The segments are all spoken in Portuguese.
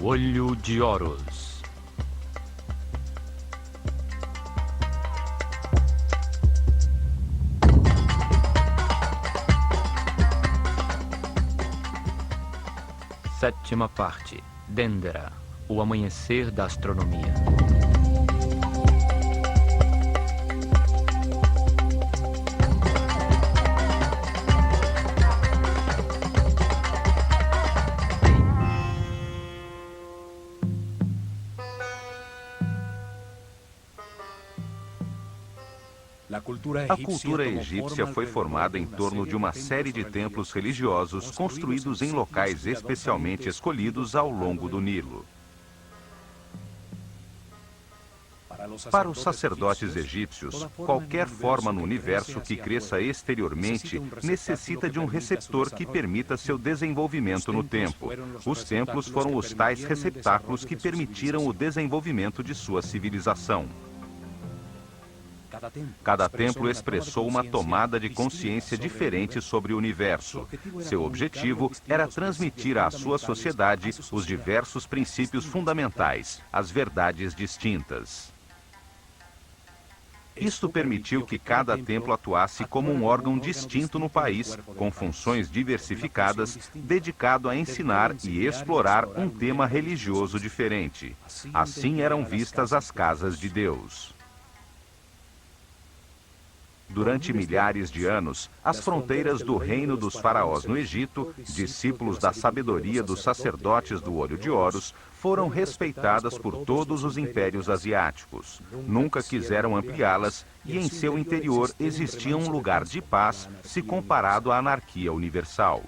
Olho de Horus. Sétima parte. Dendera, o amanhecer da astronomia. A cultura egípcia foi formada em torno de uma série de templos religiosos construídos em locais especialmente escolhidos ao longo do Nilo. Para os sacerdotes egípcios, qualquer forma no universo que cresça exteriormente necessita de um receptor que permita seu desenvolvimento no tempo. Os templos foram os tais receptáculos que permitiram o desenvolvimento de sua civilização. Cada templo expressou uma tomada de consciência diferente sobre o universo. Seu objetivo era transmitir à sua sociedade os diversos princípios fundamentais, as verdades distintas. Isto permitiu que cada templo atuasse como um órgão distinto no país, com funções diversificadas, dedicado a ensinar e explorar um tema religioso diferente. Assim eram vistas as casas de Deus. Durante milhares de anos, as fronteiras do reino dos faraós no Egito, discípulos da sabedoria dos sacerdotes do Olho de Horus, foram respeitadas por todos os impérios asiáticos. Nunca quiseram ampliá-las e em seu interior existia um lugar de paz se comparado à anarquia universal.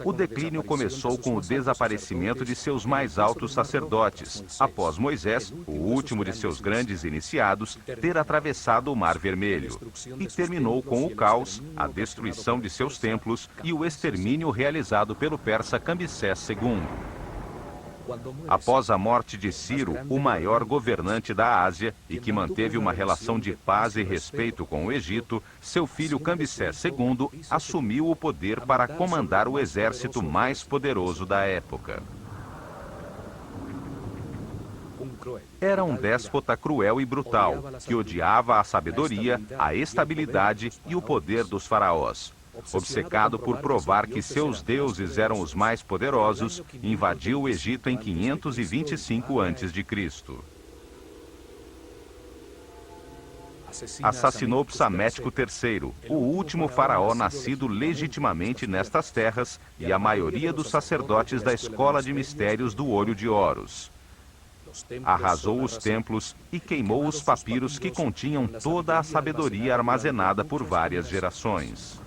O declínio começou com o desaparecimento de seus mais altos sacerdotes, após Moisés, o último de seus grandes iniciados, ter atravessado o Mar Vermelho, e terminou com o caos, a destruição de seus templos e o extermínio realizado pelo persa Cambyses II. Após a morte de Ciro, o maior governante da Ásia, e que manteve uma relação de paz e respeito com o Egito, seu filho Cambyses II assumiu o poder para comandar o exército mais poderoso da época. Era um déspota cruel e brutal, que odiava a sabedoria, a estabilidade e o poder dos faraós. Obcecado por provar que seus deuses eram os mais poderosos, invadiu o Egito em 525 a.C. Assassinou Psamético III, o último faraó nascido legitimamente nestas terras, e a maioria dos sacerdotes da escola de mistérios do Olho de Horus. Arrasou os templos e queimou os papiros que continham toda a sabedoria armazenada por várias gerações.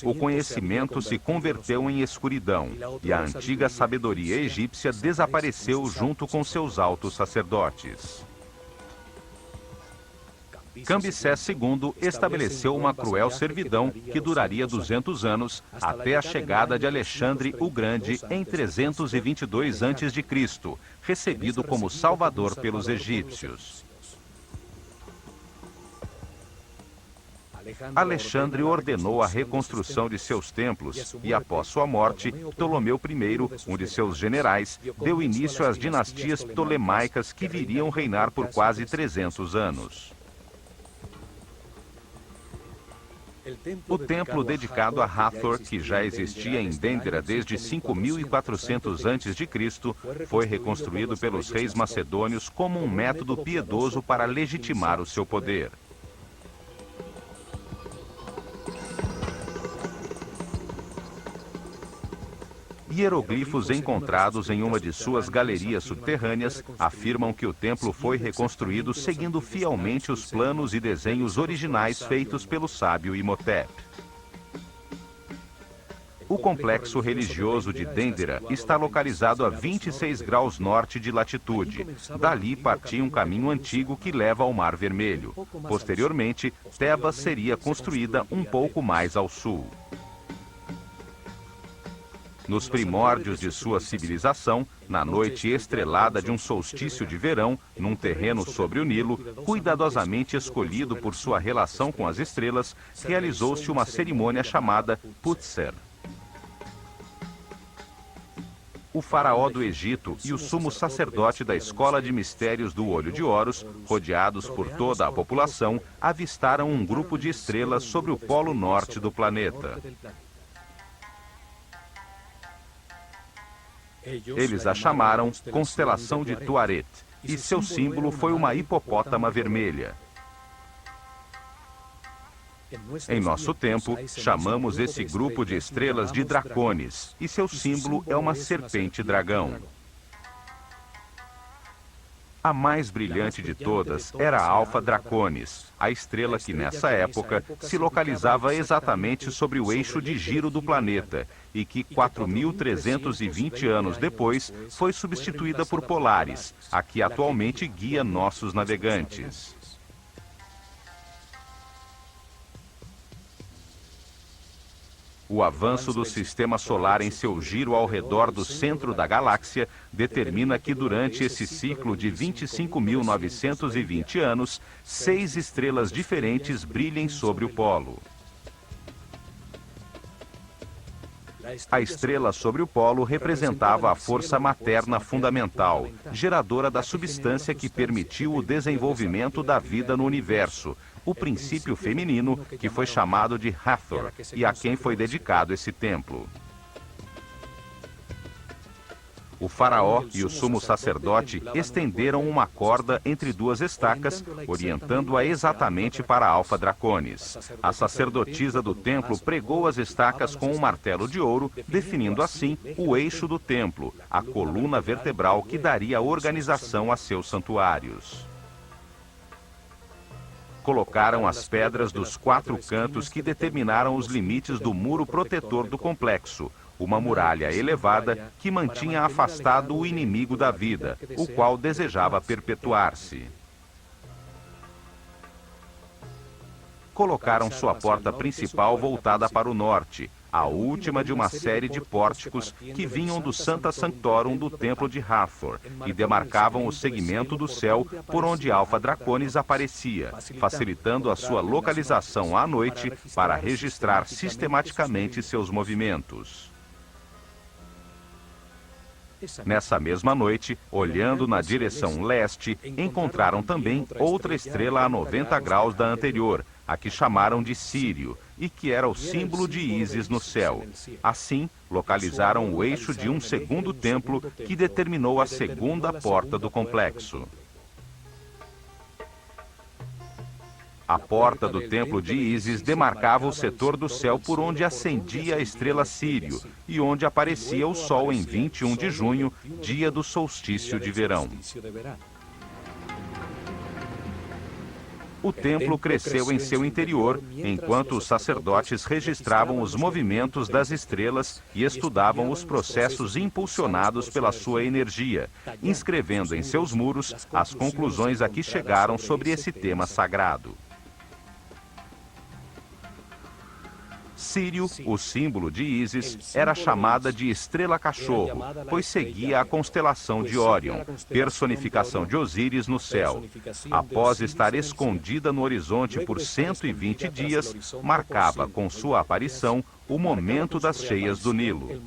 O conhecimento se converteu em escuridão, e a antiga sabedoria egípcia desapareceu junto com seus altos sacerdotes. Cambyses II estabeleceu uma cruel servidão que duraria 200 anos, até a chegada de Alexandre o Grande em 322 a.C., recebido como salvador pelos egípcios. Alexandre ordenou a reconstrução de seus templos e, após sua morte, Ptolomeu I, um de seus generais, deu início às dinastias ptolemaicas que viriam reinar por quase 300 anos. O templo dedicado a Hathor, que já existia em Dendera desde 5400 a.C., foi reconstruído pelos reis macedônios como um método piedoso para legitimar o seu poder. Hieroglifos encontrados em uma de suas galerias subterrâneas afirmam que o templo foi reconstruído seguindo fielmente os planos e desenhos originais feitos pelo sábio Imhotep. O complexo religioso de Dendera está localizado a 26 graus norte de latitude. Dali partia um caminho antigo que leva ao Mar Vermelho. Posteriormente, Tebas seria construída um pouco mais ao sul. Nos primórdios de sua civilização, na noite estrelada de um solstício de verão, num terreno sobre o Nilo, cuidadosamente escolhido por sua relação com as estrelas, realizou-se uma cerimônia chamada Putser. O faraó do Egito e o sumo sacerdote da escola de mistérios do Olho de Horus, rodeados por toda a população, avistaram um grupo de estrelas sobre o polo norte do planeta. Eles a chamaram Constelação de Tuaret, e seu símbolo foi uma hipopótama vermelha. Em nosso tempo, chamamos esse grupo de estrelas de Dracones, e seu símbolo é uma serpente-dragão. A mais brilhante de todas era Alfa Draconis, a estrela que nessa época se localizava exatamente sobre o eixo de giro do planeta e que 4.320 anos depois foi substituída por Polaris, a que atualmente guia nossos navegantes. O avanço do sistema solar em seu giro ao redor do centro da galáxia determina que durante esse ciclo de 25.920 anos, 6 estrelas diferentes brilhem sobre o polo. A estrela sobre o polo representava a força materna fundamental, geradora da substância que permitiu o desenvolvimento da vida no universo, o princípio feminino que foi chamado de Hathor e a quem foi dedicado esse templo. O faraó e o sumo sacerdote estenderam uma corda entre duas estacas, orientando-a exatamente para Alfa Draconis. A sacerdotisa do templo pregou as estacas com um martelo de ouro, definindo assim o eixo do templo, a coluna vertebral que daria organização a seus santuários. Colocaram as pedras dos 4 cantos que determinaram os limites do muro protetor do complexo, uma muralha elevada que mantinha afastado o inimigo da vida, o qual desejava perpetuar-se. Colocaram sua porta principal voltada para o norte, a última de uma série de pórticos que vinham do Sancta Sanctorum do Templo de Hathor e demarcavam o segmento do céu por onde Alfa Draconis aparecia, facilitando a sua localização à noite para registrar sistematicamente seus movimentos. Nessa mesma noite, olhando na direção leste, encontraram também outra estrela a 90 graus da anterior, a que chamaram de Sírio, e que era o símbolo de Ísis no céu. Assim, localizaram o eixo de um segundo templo que determinou a segunda porta do complexo. A porta do templo de Ísis demarcava o setor do céu por onde ascendia a estrela Sírio e onde aparecia o sol em 21 de junho, dia do solstício de verão. O templo cresceu em seu interior, enquanto os sacerdotes registravam os movimentos das estrelas e estudavam os processos impulsionados pela sua energia, inscrevendo em seus muros as conclusões a que chegaram sobre esse tema sagrado. Sírio, o símbolo de Ísis, era chamada de estrela-cachorro, pois seguia a constelação de Órion, personificação de Osíris no céu. Após estar escondida no horizonte por 120 dias, marcava com sua aparição o momento das cheias do Nilo.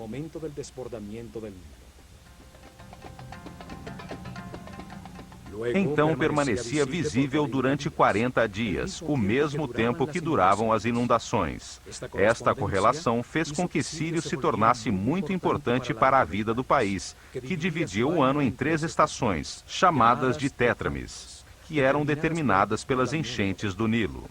Então permanecia visível durante 40 dias, o mesmo tempo que duravam as inundações. Esta correlação fez com que Sírio se tornasse muito importante para a vida do país, que dividia o ano em 3 estações, chamadas de tétrames, que eram determinadas pelas enchentes do Nilo.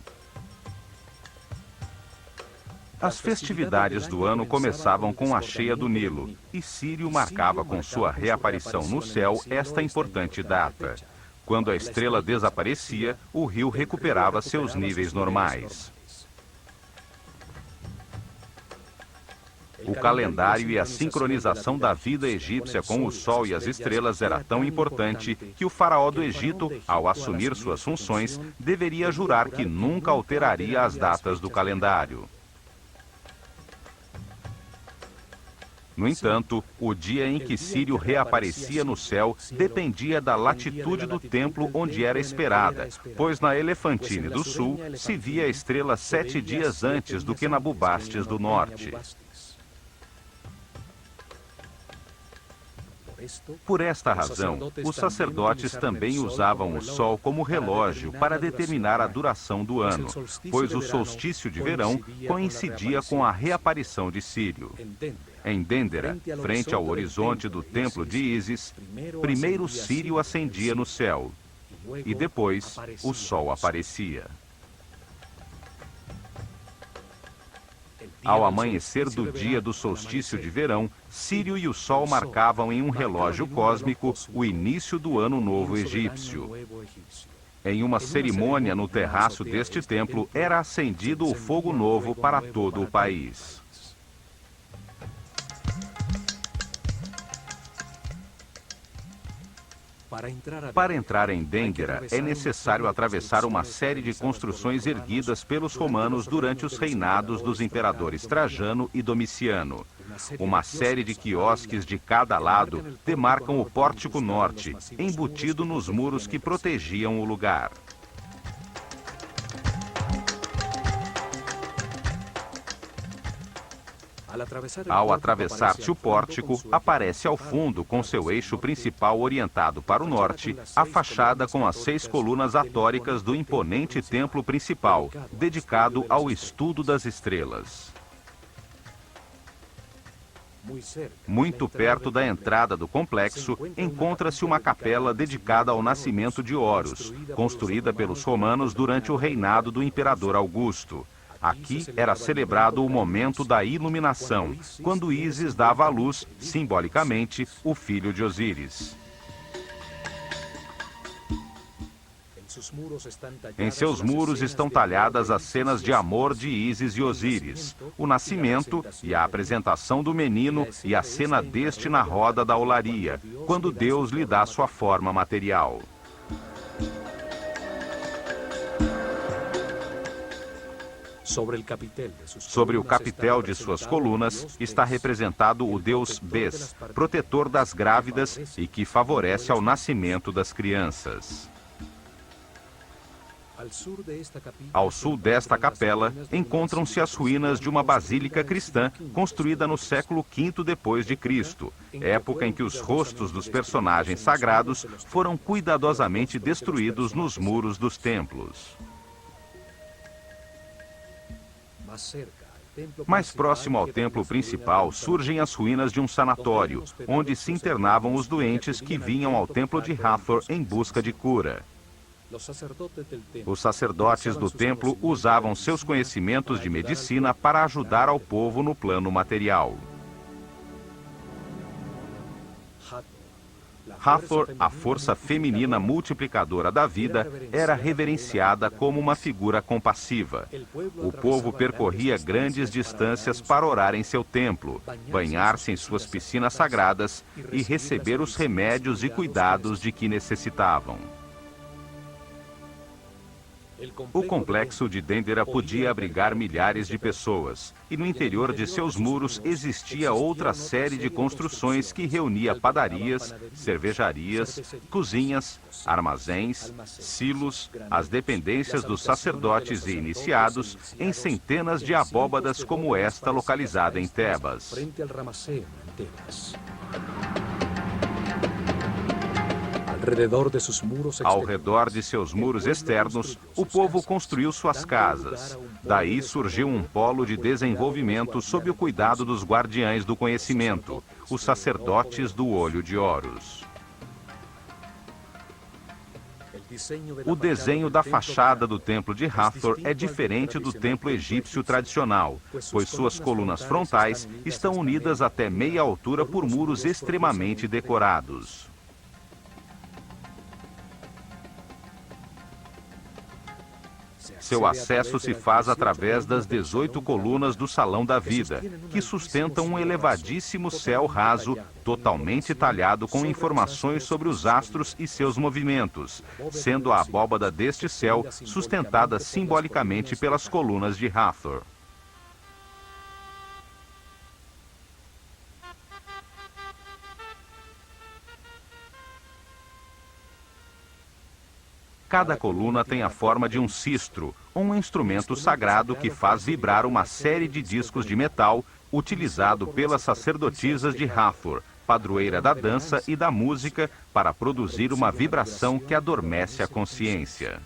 As festividades do ano começavam com a cheia do Nilo, e Sírio marcava com sua reaparição no céu esta importante data. Quando a estrela desaparecia, o rio recuperava seus níveis normais. O calendário e a sincronização da vida egípcia com o sol e as estrelas era tão importante que o faraó do Egito, ao assumir suas funções, deveria jurar que nunca alteraria as datas do calendário. No entanto, o dia em que Sírio reaparecia no céu dependia da latitude do templo onde era esperada, pois na Elefantine do Sul se via a estrela 7 dias antes do que na Bubastes do Norte. Por esta razão, os sacerdotes também usavam o sol como relógio para determinar a duração do ano, pois o solstício de verão coincidia com a reaparição de Sírio. Em Dendera, frente ao horizonte do templo de Ísis, primeiro Sírio ascendia no céu e depois o sol aparecia. Ao amanhecer do dia do solstício de verão, Sírio e o Sol marcavam em um relógio cósmico o início do Ano Novo Egípcio. Em uma cerimônia no terraço deste templo, era acendido o fogo novo para todo o país. Para entrar em Dendera, é necessário atravessar uma série de construções erguidas pelos romanos durante os reinados dos imperadores Trajano e Domiciano. Uma série de quiosques de cada lado demarcam o pórtico norte, embutido nos muros que protegiam o lugar. Ao atravessar-se o pórtico, aparece ao fundo, com seu eixo principal orientado para o norte, a fachada com as 6 colunas atóricas do imponente templo principal, dedicado ao estudo das estrelas. Muito perto da entrada do complexo, encontra-se uma capela dedicada ao nascimento de Horus, construída pelos romanos durante o reinado do imperador Augusto. Aqui era celebrado o momento da iluminação, quando Ísis dava à luz, simbolicamente, o filho de Osíris. Em seus muros estão talhadas as cenas de amor de Ísis e Osíris, o nascimento e a apresentação do menino e a cena deste na roda da olaria, quando Deus lhe dá sua forma material. Sobre o capitel de suas colunas está representado o deus Bes, protetor das grávidas e que favorece ao nascimento das crianças. Ao sul desta capela, encontram-se as ruínas de uma basílica cristã construída no século V depois de Cristo, época em que os rostos dos personagens sagrados foram cuidadosamente destruídos nos muros dos templos. Mais próximo ao templo principal surgem as ruínas de um sanatório, onde se internavam os doentes que vinham ao templo de Hathor em busca de cura. Os sacerdotes do templo usavam seus conhecimentos de medicina para ajudar ao povo no plano material. Hathor, a força feminina multiplicadora da vida, era reverenciada como uma figura compassiva. O povo percorria grandes distâncias para orar em seu templo, banhar-se em suas piscinas sagradas e receber os remédios e cuidados de que necessitavam. O complexo de Dendera podia abrigar milhares de pessoas, e no interior de seus muros existia outra série de construções que reunia padarias, cervejarias, cozinhas, armazéns, silos, as dependências dos sacerdotes e iniciados, em centenas de abóbadas como esta localizada em Tebas. Ao redor de seus muros externos, o povo construiu suas casas. Daí surgiu um polo de desenvolvimento sob o cuidado dos guardiães do conhecimento, os sacerdotes do olho de Horus. O desenho da fachada do templo de Hathor é diferente do templo egípcio tradicional, pois suas colunas frontais estão unidas até meia altura por muros extremamente decorados. Seu acesso se faz através das 18 colunas do Salão da Vida, que sustentam um elevadíssimo céu raso, totalmente talhado com informações sobre os astros e seus movimentos, sendo a abóbada deste céu sustentada simbolicamente pelas colunas de Hathor. Cada coluna tem a forma de um sistro, um instrumento sagrado que faz vibrar uma série de discos de metal utilizado pelas sacerdotisas de Hathor, padroeira da dança e da música, para produzir uma vibração que adormece a consciência.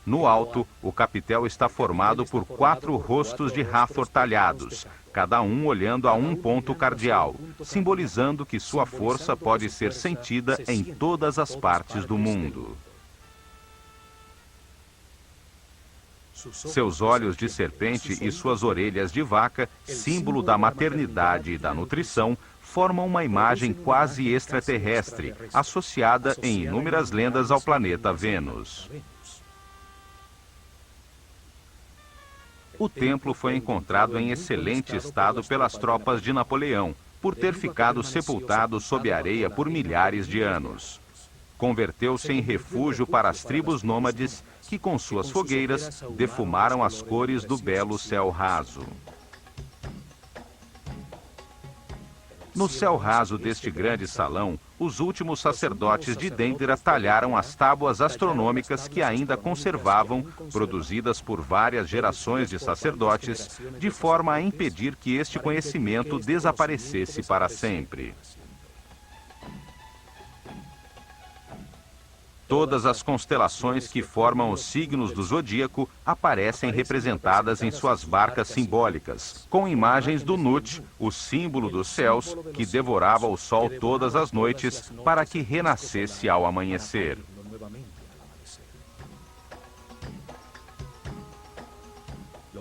No alto, o capitel está formado por 4 rostos de Hathor talhados, cada um olhando a um ponto cardial, simbolizando que sua força pode ser sentida em todas as partes do mundo. Seus olhos de serpente e suas orelhas de vaca, símbolo da maternidade e da nutrição, formam uma imagem quase extraterrestre, associada em inúmeras lendas ao planeta Vênus. O templo foi encontrado em excelente estado pelas tropas de Napoleão, por ter ficado sepultado sob areia por milhares de anos. Converteu-se em refúgio para as tribos nômades que, com suas fogueiras, defumaram as cores do belo céu raso. No céu raso deste grande salão, os últimos sacerdotes de Dendera talharam as tábuas astronômicas que ainda conservavam, produzidas por várias gerações de sacerdotes, de forma a impedir que este conhecimento desaparecesse para sempre. Todas as constelações que formam os signos do zodíaco aparecem representadas em suas barcas simbólicas, com imagens do Nut, o símbolo dos céus, que devorava o sol todas as noites para que renascesse ao amanhecer.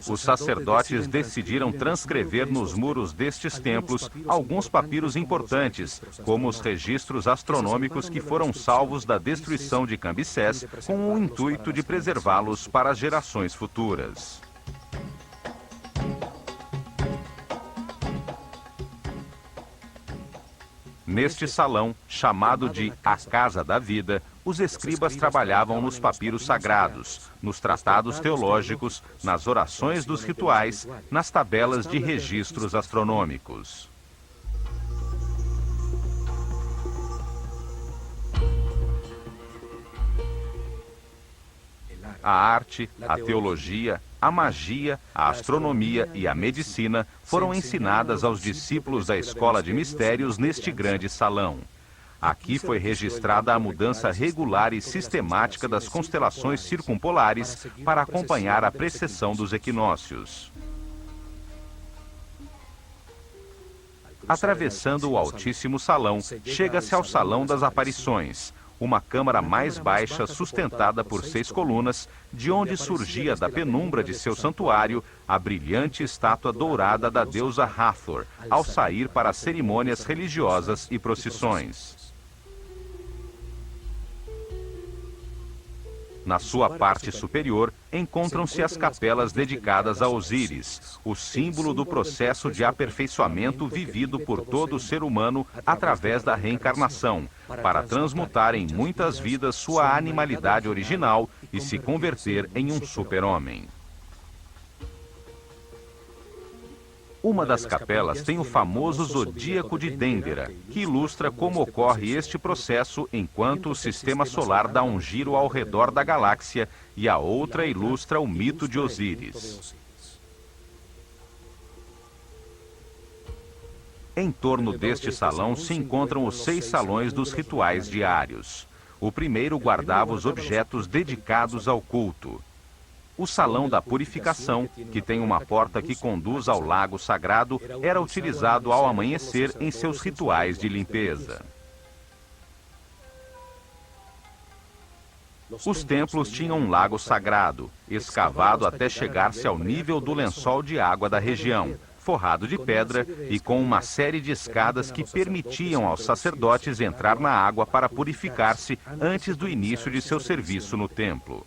Os sacerdotes decidiram transcrever nos muros destes templos alguns papiros importantes, como os registros astronômicos que foram salvos da destruição de Cambises, com o intuito de preservá-los para as gerações futuras. Neste salão, chamado de A Casa da Vida, os escribas trabalhavam nos papiros sagrados, nos tratados teológicos, nas orações dos rituais, nas tabelas de registros astronômicos. A arte, a teologia, a magia, a astronomia e a medicina foram ensinadas aos discípulos da Escola de Mistérios neste grande salão. Aqui foi registrada a mudança regular e sistemática das constelações circumpolares para acompanhar a precessão dos equinócios. Atravessando o altíssimo salão, chega-se ao Salão das Aparições, uma câmara mais baixa sustentada por 6 colunas, de onde surgia da penumbra de seu santuário a brilhante estátua dourada da deusa Hathor, ao sair para as cerimônias religiosas e procissões. Na sua parte superior, encontram-se as capelas dedicadas a Osíris, o símbolo do processo de aperfeiçoamento vivido por todo ser humano através da reencarnação, para transmutar em muitas vidas sua animalidade original e se converter em um super-homem. Uma das capelas tem o famoso zodíaco de Dendera, que ilustra como ocorre este processo enquanto o sistema solar dá um giro ao redor da galáxia, e a outra ilustra o mito de Osíris. Em torno deste salão se encontram os 6 salões dos rituais diários. O primeiro guardava os objetos dedicados ao culto. O Salão da Purificação, que tem uma porta que conduz ao lago sagrado, era utilizado ao amanhecer em seus rituais de limpeza. Os templos tinham um lago sagrado, escavado até chegar-se ao nível do lençol de água da região, forrado de pedra e com uma série de escadas que permitiam aos sacerdotes entrar na água para purificar-se antes do início de seu serviço no templo.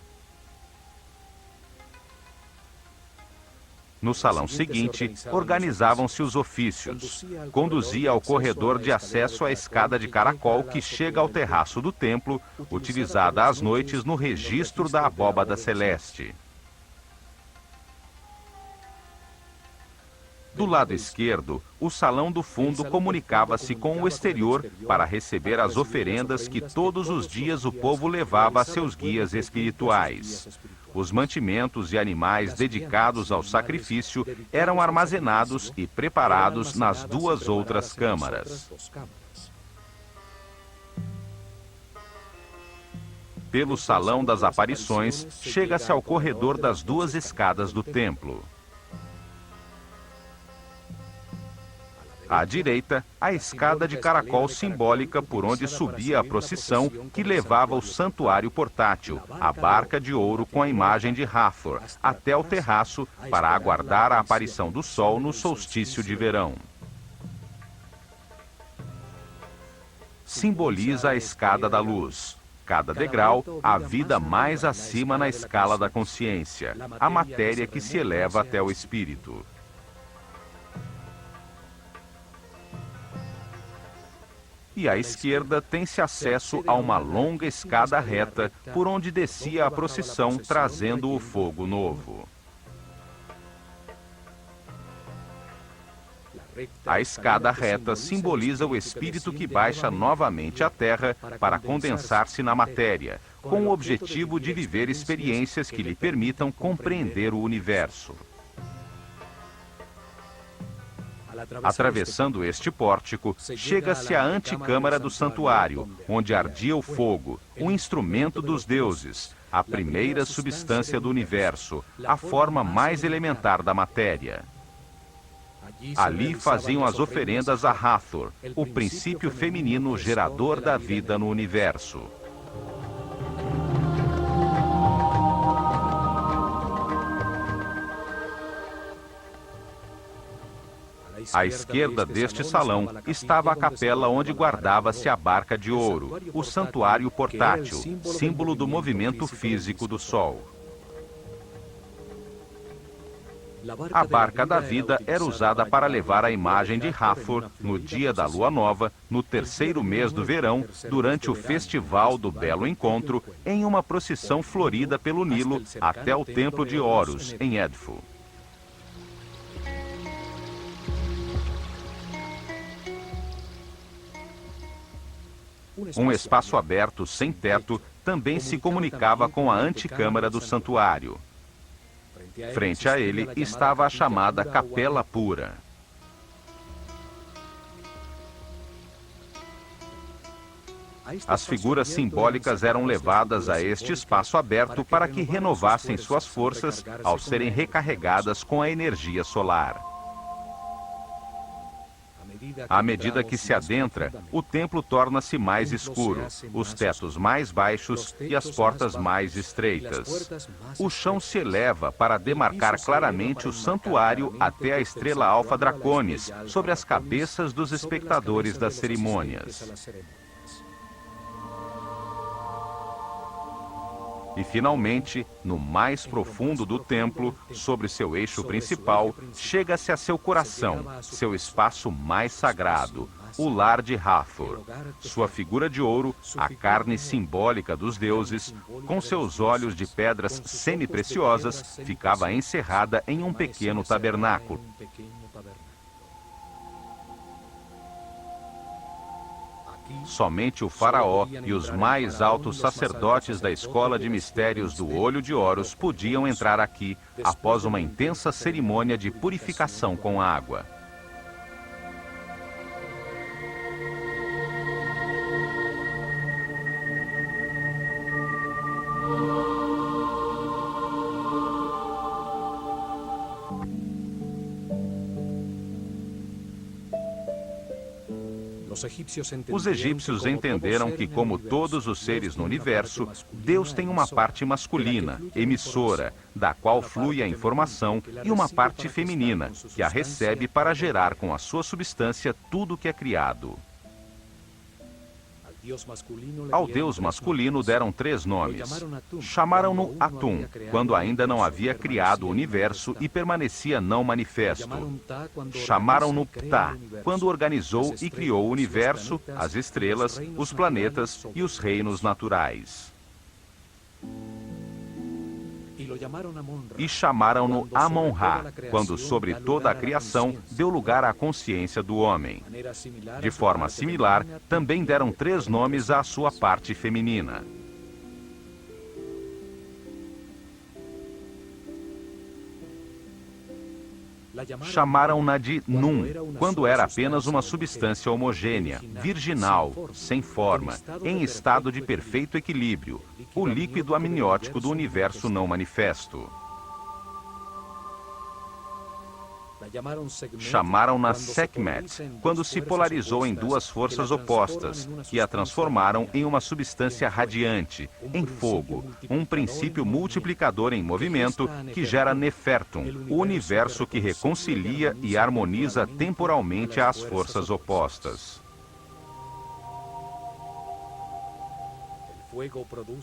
No salão seguinte, organizavam-se os ofícios. Conduzia ao corredor de acesso a escada de caracol que chega ao terraço do templo, utilizada às noites no registro da abóbada celeste. Do lado esquerdo, o salão do fundo comunicava-se com o exterior para receber as oferendas que todos os dias o povo levava a seus guias espirituais. Os mantimentos e animais dedicados ao sacrifício eram armazenados e preparados nas duas outras câmaras. Pelo Salão das Aparições, chega-se ao corredor das duas escadas do templo. À direita, a escada de caracol simbólica por onde subia a procissão que levava o santuário portátil, a barca de ouro com a imagem de Hathor, até o terraço para aguardar a aparição do sol no solstício de verão. Simboliza a escada da luz. Cada degrau, a vida mais acima na escala da consciência, a matéria que se eleva até o espírito. E à esquerda tem-se acesso a uma longa escada reta por onde descia a procissão trazendo o fogo novo. A escada reta simboliza o espírito que baixa novamente à Terra para condensar-se na matéria, com o objetivo de viver experiências que lhe permitam compreender o universo. Atravessando este pórtico, chega-se à antecâmara do santuário, onde ardia o fogo, o instrumento dos deuses, a primeira substância do universo, a forma mais elementar da matéria. Ali faziam as oferendas a Hathor, o princípio feminino gerador da vida no universo. À esquerda deste salão estava a capela onde guardava-se a barca de ouro, o santuário portátil, símbolo do movimento físico do Sol. A barca da vida era usada para levar a imagem de Hathor no dia da lua nova, no terceiro mês do verão, durante o Festival do Belo Encontro, em uma procissão florida pelo Nilo até o Templo de Horus, em Edfu. Um espaço aberto, sem teto, também se comunicava com a antecâmara do santuário. Frente a ele estava a chamada Capela Pura. As figuras simbólicas eram levadas a este espaço aberto para que renovassem suas forças ao serem recarregadas com a energia solar. À medida que se adentra, o templo torna-se mais escuro, os tetos mais baixos e as portas mais estreitas. O chão se eleva para demarcar claramente o santuário até a estrela Alfa Draconis, sobre as cabeças dos espectadores das cerimônias. E, finalmente, no mais profundo do templo, sobre seu eixo principal, chega-se a seu coração, seu espaço mais sagrado, o lar de Hathor. Sua figura de ouro, a carne simbólica dos deuses, com seus olhos de pedras semi-preciosas, ficava encerrada em um pequeno tabernáculo. Somente o faraó e os mais altos sacerdotes da escola de mistérios do Olho de Horus podiam entrar aqui após uma intensa cerimônia de purificação com água. Os egípcios entenderam que, como todos os seres no universo, Deus tem uma parte masculina, emissora, da qual flui a informação, e uma parte feminina, que a recebe para gerar com a sua substância tudo o que é criado. Ao Deus masculino deram 3 nomes. Chamaram-no Atum, quando ainda não havia criado o universo e permanecia não manifesto. Chamaram-no Ptah, quando organizou e criou o universo, as estrelas, os planetas e os reinos naturais. e chamaram-no Amon-Ra, quando sobre toda a criação deu lugar à consciência do homem. De forma similar, também deram 3 nomes à sua parte feminina. Chamaram-na de Nun, quando era apenas uma substância homogênea, virginal, sem forma, em estado de perfeito equilíbrio, o líquido amniótico do universo não manifesto. Chamaram-na Sekhmet, quando se polarizou em 2 forças opostas, que a transformaram em uma substância radiante, em fogo, um princípio multiplicador em movimento que gera Nefertum, o universo que reconcilia e harmoniza temporalmente as forças opostas.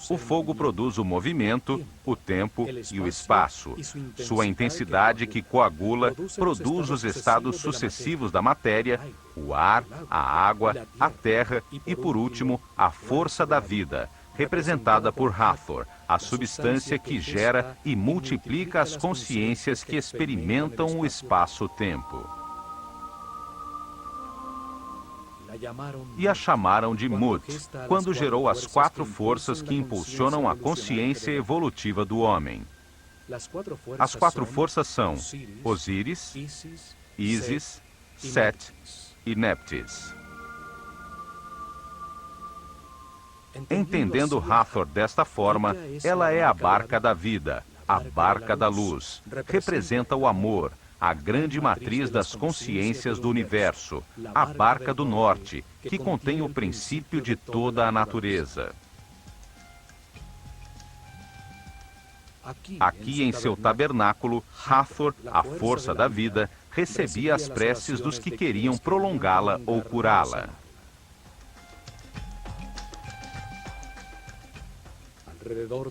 O fogo produz o movimento, o tempo e o espaço. Sua intensidade, que coagula, produz os estados sucessivos da matéria, o ar, a água, a terra e, por último, a força da vida, representada por Hathor, a substância que gera e multiplica as consciências que experimentam o espaço-tempo. E a chamaram de Mut, quando gerou as 4 forças que impulsionam a consciência evolutiva do homem. As 4 forças são Osíris, Ísis, Set e Neptis. Entendendo Hathor desta forma, ela é a barca da vida, a barca da luz. Representa o amor, a grande matriz das consciências do universo, a barca do norte, que contém o princípio de toda a natureza. Aqui em seu tabernáculo, Hathor, a força da vida, recebia as preces dos que queriam prolongá-la ou curá-la.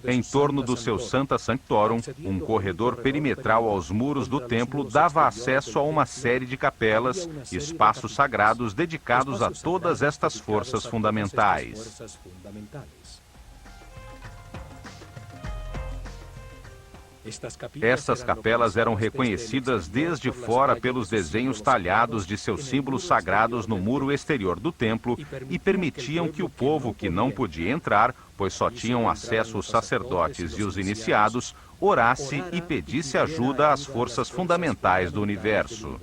Em torno do seu Sancta Sanctorum, um corredor perimetral aos muros do templo dava acesso a uma série de capelas, espaços sagrados dedicados a todas estas forças fundamentais. Estas capelas eram reconhecidas desde fora pelos desenhos talhados de seus símbolos sagrados no muro exterior do templo e permitiam que o povo que não podia entrar, pois só tinham acesso os sacerdotes e os iniciados, orasse e pedisse ajuda às forças fundamentais do universo.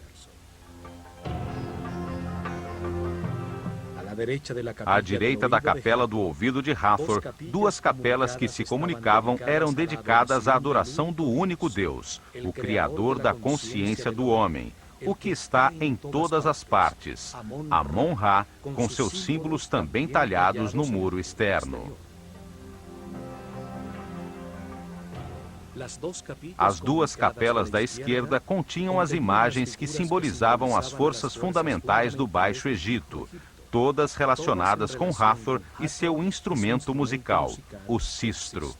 À direita da capela do ouvido de Hathor, 2 capelas que se comunicavam eram dedicadas à adoração do único Deus, o Criador da consciência do homem, o que está em todas as partes, Amon-Ra, com seus símbolos também talhados no muro externo. As 2 capelas da esquerda continham as imagens que simbolizavam as forças fundamentais do Baixo Egito, todas relacionadas com Hathor e seu instrumento musical, o sistro.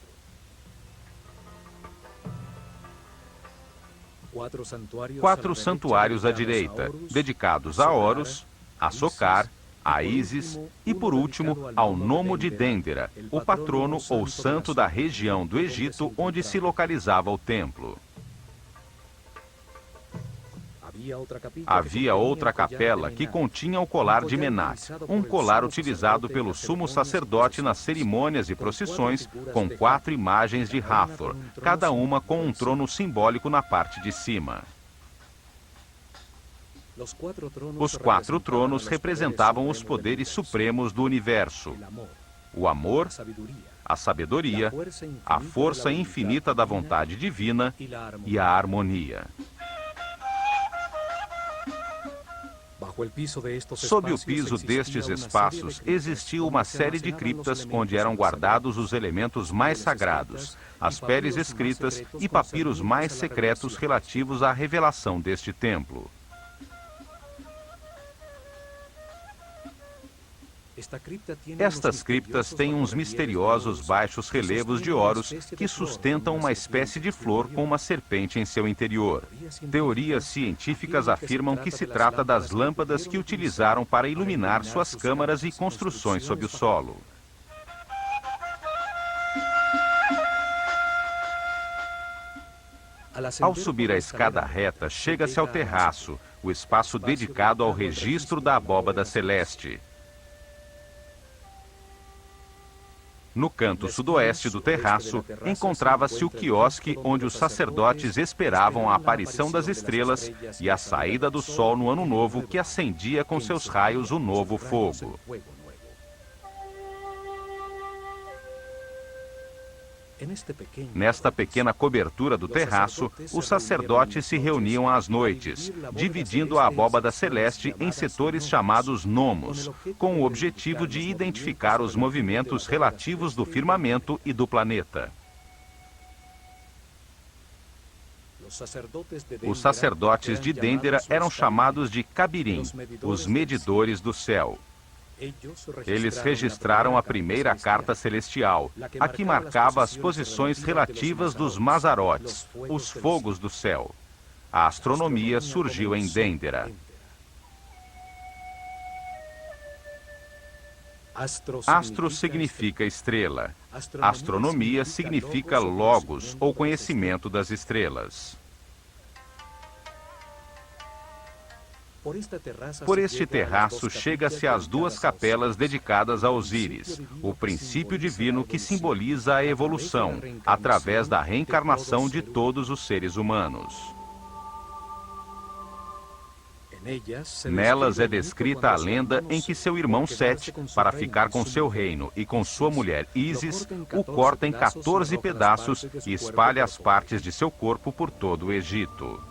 4 santuários à direita, dedicados a Horus, a Sokar, a Ísis e, por último, ao Nomo de Dendera, o patrono ou santo da região do Egito onde se localizava o templo. Havia outra capela que continha o colar de Menat, um colar utilizado pelo sumo sacerdote nas cerimônias e procissões, com 4 imagens de Hathor, cada uma com um trono simbólico na parte de cima. Os 4 tronos representavam os poderes supremos do universo: o amor, a sabedoria, a força infinita da vontade divina e a harmonia. Sob o piso destes espaços existia uma série de criptas onde eram guardados os elementos mais sagrados, as peles escritas e papiros mais secretos relativos à revelação deste templo. Estas criptas têm uns misteriosos baixos relevos de Horus que sustentam uma espécie de flor com uma serpente em seu interior. Teorias científicas afirmam que se trata das lâmpadas que utilizaram para iluminar suas câmaras e construções sob o solo. Ao subir a escada reta, chega-se ao terraço, o espaço dedicado ao registro da abóbada celeste. No canto sudoeste do terraço, encontrava-se o quiosque onde os sacerdotes esperavam a aparição das estrelas e a saída do sol no ano novo, que acendia com seus raios o novo fogo. Nesta pequena cobertura do terraço, os sacerdotes se reuniam às noites, dividindo a abóbada celeste em setores chamados nomos, com o objetivo de identificar os movimentos relativos do firmamento e do planeta. Os sacerdotes de Dendera eram chamados de Cabirim, os medidores do céu. Eles registraram a primeira carta celestial, a que marcava as posições relativas dos Mazarotes, os fogos do céu. A astronomia surgiu em Dendera. Astro significa estrela. Astronomia significa logos, ou conhecimento das estrelas. Por este terraço chega-se às duas capelas dedicadas a Osíris, o princípio divino que simboliza a evolução, através da reencarnação de todos os seres humanos. Nelas é descrita a lenda em que seu irmão Sete, para ficar com seu reino e com sua mulher Ísis, o corta em 14 pedaços e espalha as partes de seu corpo por todo o Egito.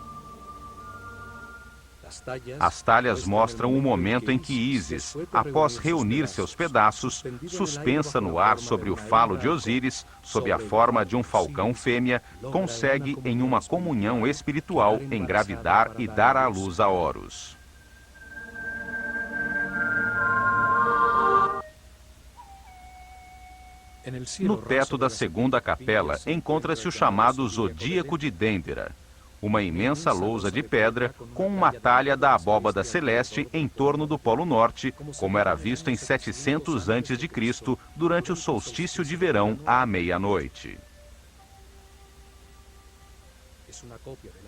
As talhas mostram o momento em que Ísis, após reunir seus pedaços, suspensa no ar sobre o falo de Osíris, sob a forma de um falcão fêmea, consegue, em uma comunhão espiritual, engravidar e dar à luz a Horus. No teto da segunda capela encontra-se o chamado Zodíaco de Dendera, uma imensa lousa de pedra com uma talha da abóbada celeste em torno do Polo Norte, como era visto em 700 a.C., durante o solstício de verão à meia-noite.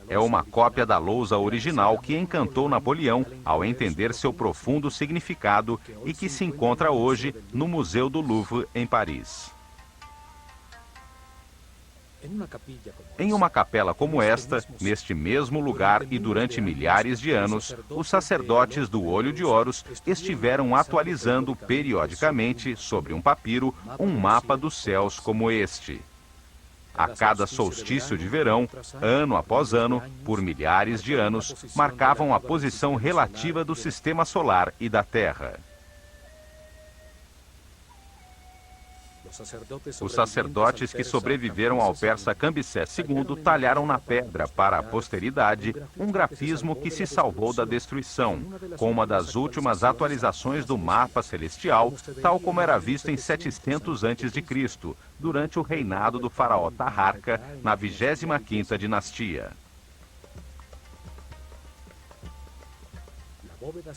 É uma cópia da lousa original que encantou Napoleão ao entender seu profundo significado e que se encontra hoje no Museu do Louvre, em Paris. Em uma capela como esta, neste mesmo lugar e durante milhares de anos, os sacerdotes do Olho de Horus estiveram atualizando periodicamente, sobre um papiro, um mapa dos céus como este. A cada solstício de verão, ano após ano, por milhares de anos, marcavam a posição relativa do sistema solar e da Terra. Os sacerdotes que sobreviveram ao persa Cambyses II talharam na pedra para a posteridade um grafismo que se salvou da destruição, com uma das últimas atualizações do mapa celestial, tal como era visto em 700 a.C., durante o reinado do faraó Taharqa, na 25ª dinastia.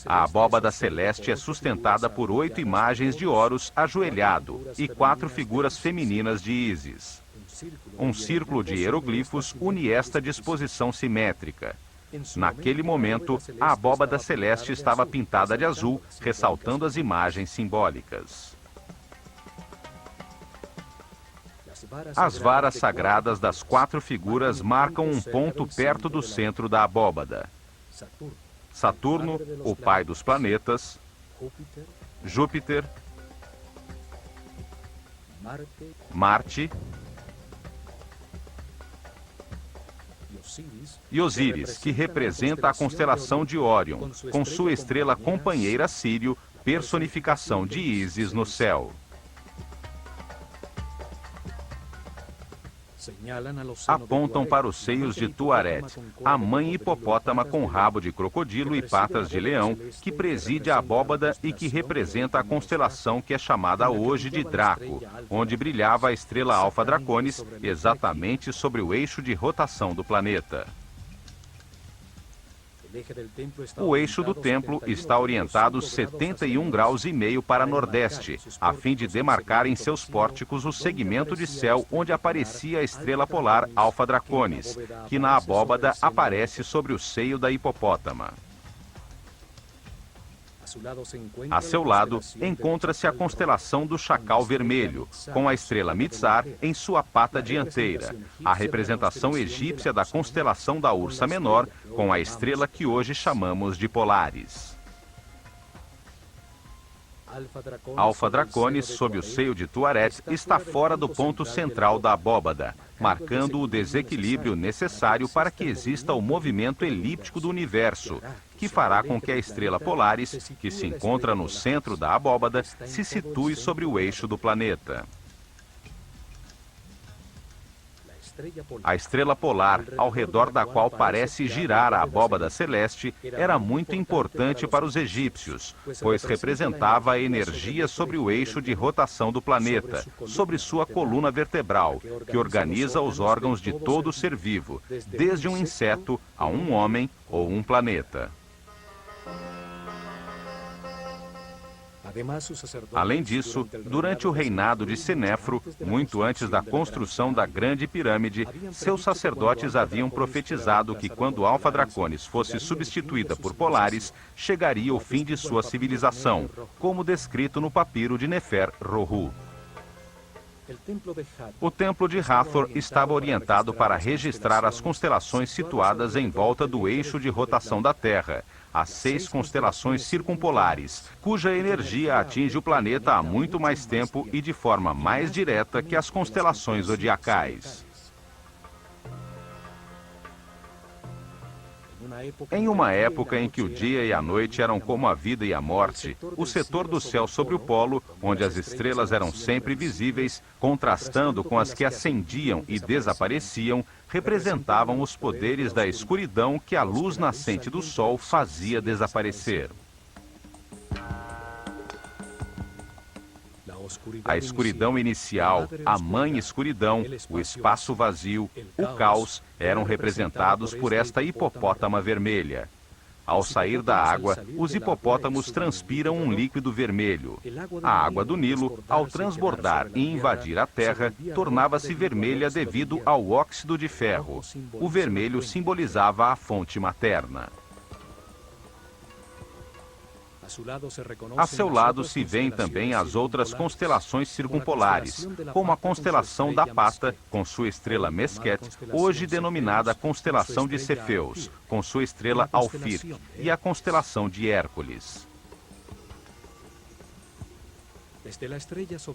A abóbada celeste é sustentada por 8 imagens de Horus ajoelhado e 4 figuras femininas de Ísis. Um círculo de hieroglifos une esta disposição simétrica. Naquele momento, a abóbada celeste estava pintada de azul, ressaltando as imagens simbólicas. As varas sagradas das 4 figuras marcam um ponto perto do centro da abóbada. Saturno, o pai dos planetas, Júpiter, Marte e Osíris, que representa a constelação de Órion, com sua estrela companheira Sírio, personificação de Ísis no céu. Apontam para os seios de Tuaret, a mãe hipopótama com rabo de crocodilo e patas de leão, que preside a abóbada e que representa a constelação que é chamada hoje de Draco, onde brilhava a estrela Alfa Draconis, exatamente sobre o eixo de rotação do planeta. O eixo do templo está orientado 71,5 graus para nordeste, a fim de demarcar em seus pórticos o segmento de céu onde aparecia a estrela polar Alfa Draconis, que na abóbada aparece sobre o seio da hipopótama. A seu lado, encontra-se a constelação do Chacal Vermelho, com a estrela Mizar em sua pata dianteira, a representação egípcia da constelação da Ursa Menor, com a estrela que hoje chamamos de Polaris. Alfa Draconis, sob o seio de Tuaret, está fora do ponto central da abóbada, marcando o desequilíbrio necessário para que exista o movimento elíptico do universo, que fará com que a estrela Polaris, que se encontra no centro da abóbada, se situe sobre o eixo do planeta. A estrela polar, ao redor da qual parece girar a abóbada celeste, era muito importante para os egípcios, pois representava a energia sobre o eixo de rotação do planeta, sobre sua coluna vertebral, que organiza os órgãos de todo ser vivo, desde um inseto a um homem ou um planeta. Além disso, durante o reinado de Senéfro, muito antes da construção da Grande Pirâmide, seus sacerdotes haviam profetizado que quando Alfa Draconis fosse substituída por Polaris, chegaria o fim de sua civilização, como descrito no papiro de Nefer-Rohu. O templo de Hathor estava orientado para registrar as constelações situadas em volta do eixo de rotação da Terra, as 6 constelações circumpolares, cuja energia atinge o planeta há muito mais tempo e de forma mais direta que as constelações zodiacais. Em uma época em que o dia e a noite eram como a vida e a morte, o setor do céu sobre o polo, onde as estrelas eram sempre visíveis, contrastando com as que ascendiam e desapareciam, representavam os poderes da escuridão que a luz nascente do sol fazia desaparecer. A escuridão inicial, a mãe escuridão, o espaço vazio, o caos, eram representados por esta hipopótama vermelha. Ao sair da água, os hipopótamos transpiram um líquido vermelho. A água do Nilo, ao transbordar e invadir a terra, tornava-se vermelha devido ao óxido de ferro. O vermelho simbolizava a fonte materna. A seu lado se veem também as outras constelações circumpolares, como a constelação da Pata, com sua estrela Mesquet, hoje denominada constelação de Cefeus, com sua estrela Alfir, e a constelação de Hércules.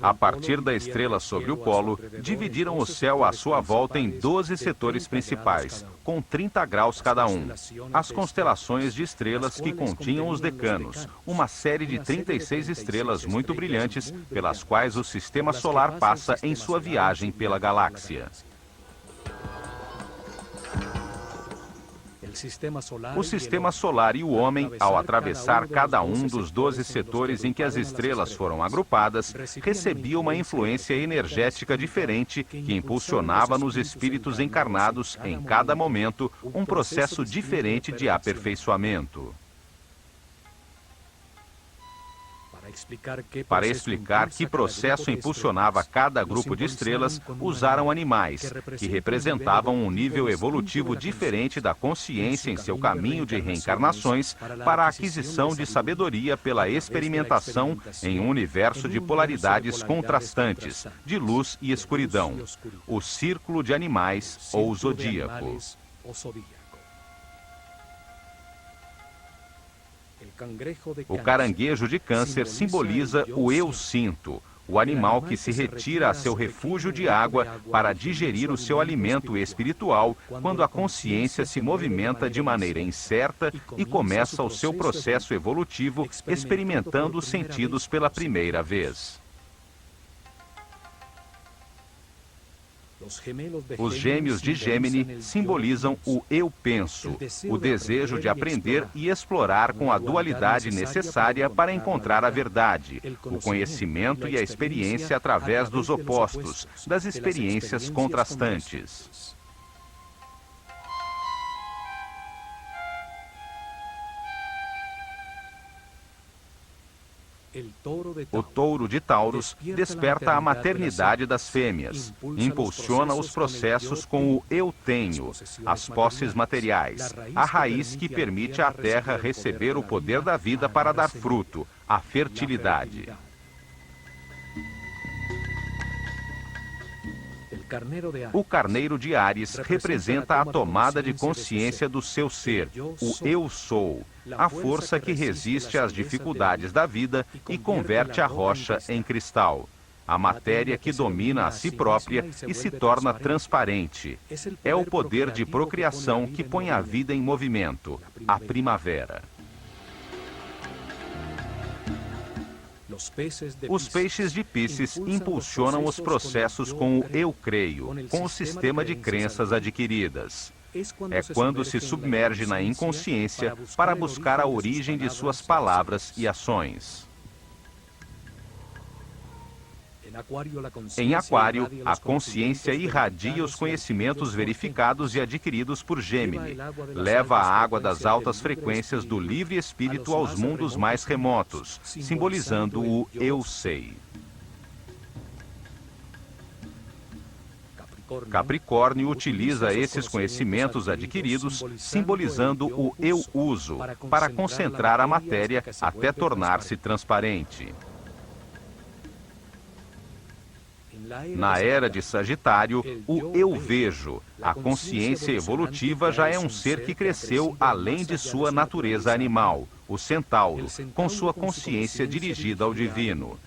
A partir da estrela sobre o polo, dividiram o céu à sua volta em 12 setores principais, com 30 graus cada um. As constelações de estrelas que continham os decanos, uma série de 36 estrelas muito brilhantes, pelas quais o sistema solar passa em sua viagem pela galáxia. O sistema solar e o homem, ao atravessar cada um dos 12 setores em que as estrelas foram agrupadas, recebia uma influência energética diferente que impulsionava nos espíritos encarnados, em cada momento, um processo diferente de aperfeiçoamento. Para explicar que processo impulsionava cada grupo de estrelas, usaram animais, que representavam um nível evolutivo diferente da consciência em seu caminho de reencarnações para a aquisição de sabedoria pela experimentação em um universo de polaridades contrastantes, de luz e escuridão, o círculo de animais ou zodíaco. O caranguejo de Câncer simboliza o eu sinto, o animal que se retira a seu refúgio de água para digerir o seu alimento espiritual quando a consciência se movimenta de maneira incerta e começa o seu processo evolutivo experimentando os sentidos pela primeira vez. Os gêmeos de Gêmini simbolizam o eu penso, o desejo de aprender e explorar com a dualidade necessária para encontrar a verdade, o conhecimento e a experiência através dos opostos, das experiências contrastantes. O touro de Taurus desperta a maternidade das fêmeas, impulsiona os processos com o eu tenho, as posses materiais, a raiz que permite à terra receber o poder da vida para dar fruto, a fertilidade. O carneiro de Áries representa a tomada de consciência do seu ser, o eu sou, a força que resiste às dificuldades da vida e converte a rocha em cristal, a matéria que domina a si própria e se torna transparente. É o poder de procriação que põe a vida em movimento, a primavera. Os peixes de Pícis impulsionam os processos com o eu creio, com o sistema de crenças adquiridas. É quando se submerge na inconsciência para buscar a origem de suas palavras e ações. Em Aquário, a consciência irradia os conhecimentos verificados e adquiridos por Gêmini. Leva a água das altas frequências do livre espírito aos mundos mais remotos, simbolizando o eu sei. Capricórnio utiliza esses conhecimentos adquiridos, simbolizando o eu uso, para concentrar a matéria até tornar-se transparente. Na era de Sagitário, o eu vejo, a consciência evolutiva já é um ser que cresceu além de sua natureza animal, o centauro, com sua consciência dirigida ao divino.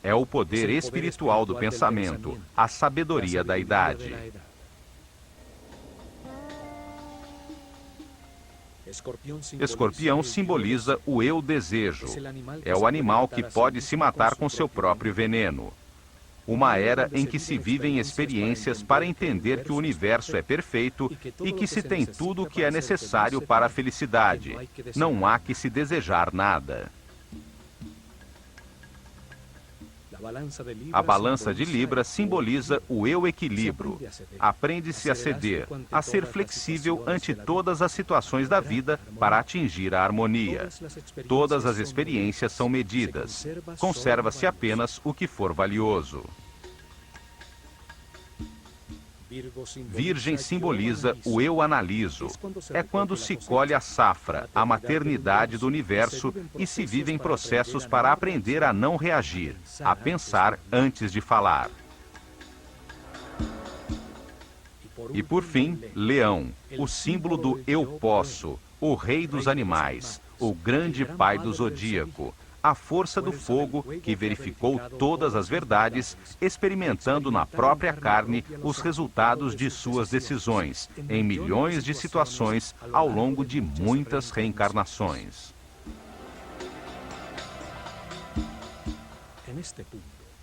É o poder espiritual do pensamento, a sabedoria da idade. Escorpião simboliza o eu desejo. É o animal que pode se matar com seu próprio veneno. Uma era em que se vivem experiências para entender que o universo é perfeito e que se tem tudo o que é necessário para a felicidade. Não há que se desejar nada. A balança de Libra simboliza o eu equilíbrio. Aprende-se a ceder, a ser flexível ante todas as situações da vida para atingir a harmonia. Todas as experiências são medidas. Conserva-se apenas o que for valioso. Virgem simboliza o eu analiso. É quando se colhe a safra, a maternidade do universo e se vivem processos para aprender a não reagir, a pensar antes de falar. E por fim, Leão, o símbolo do eu posso, o rei dos animais, o grande pai do zodíaco, a força do fogo que verificou todas as verdades, experimentando na própria carne os resultados de suas decisões, em milhões de situações ao longo de muitas reencarnações.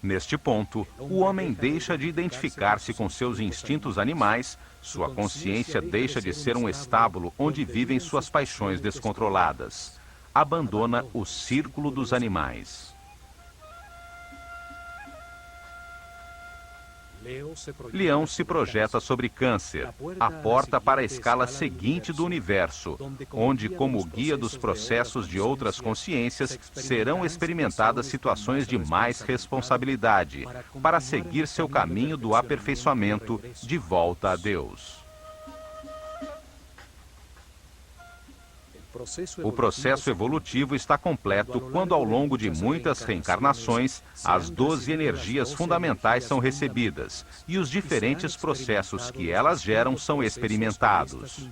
Neste ponto, o homem deixa de identificar-se com seus instintos animais, sua consciência deixa de ser um estábulo onde vivem suas paixões descontroladas. Abandona o círculo dos animais. Leão se projeta sobre Câncer, a porta para a escala seguinte do universo, onde, como guia dos processos de outras consciências, serão experimentadas situações de mais responsabilidade, para seguir seu caminho do aperfeiçoamento de volta a Deus. O processo evolutivo está completo quando, ao longo de muitas reencarnações, as 12 energias fundamentais são recebidas e os diferentes processos que elas geram são experimentados.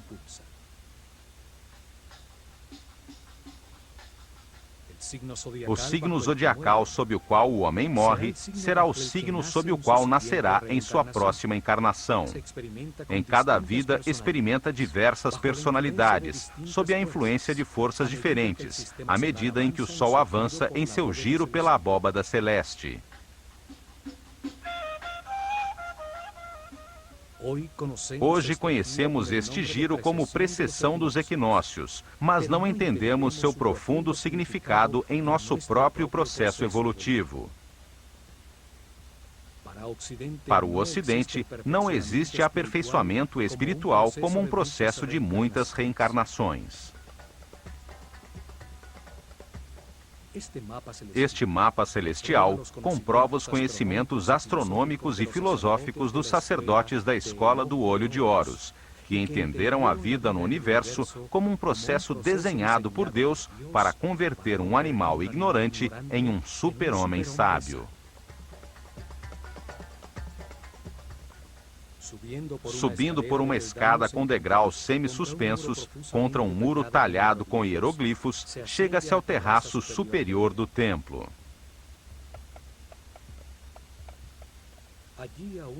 O signo zodiacal sob o qual o homem morre será o signo sob o qual nascerá em sua próxima encarnação. Em cada vida, experimenta diversas personalidades, sob a influência de forças diferentes, à medida em que o Sol avança em seu giro pela abóbada celeste. Hoje conhecemos este giro como precessão dos equinócios, mas não entendemos seu profundo significado em nosso próprio processo evolutivo. Para o Ocidente, não existe aperfeiçoamento espiritual como um processo de muitas reencarnações. Este mapa celestial comprova os conhecimentos astronômicos e filosóficos dos sacerdotes da Escola do Olho de Horus, que entenderam a vida no universo como um processo desenhado por Deus para converter um animal ignorante em um super-homem sábio. Subindo por uma escada com degraus semi-suspensos contra um muro talhado com hieroglifos, chega-se ao terraço superior do templo.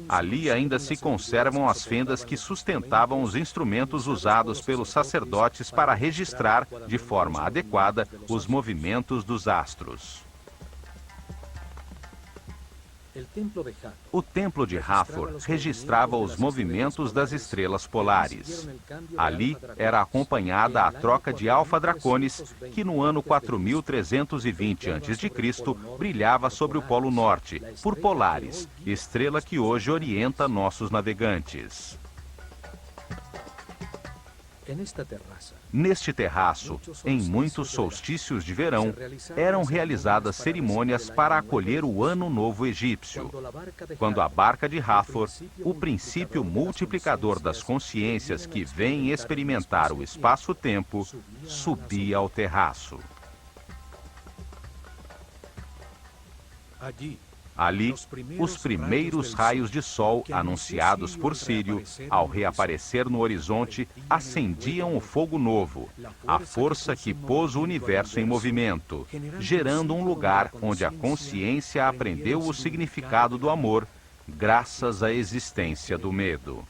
Ali ainda se conservam as fendas que sustentavam os instrumentos usados pelos sacerdotes para registrar, de forma adequada, os movimentos dos astros. O Templo de Hathor registrava os movimentos das estrelas polares. Ali era acompanhada a troca de Alfa Draconis, que no ano 4320 a.C. brilhava sobre o Polo Norte, por Polaris, estrela que hoje orienta nossos navegantes. Neste terraço, em muitos solstícios de verão, eram realizadas cerimônias para acolher o Ano Novo Egípcio, quando a barca de Hathor, o princípio multiplicador das consciências que vêm experimentar o espaço-tempo, subia ao terraço. Ali, os primeiros raios de sol anunciados por Sírio, ao reaparecer no horizonte, acendiam o fogo novo, a força que pôs o universo em movimento, gerando um lugar onde a consciência aprendeu o significado do amor, graças à existência do medo.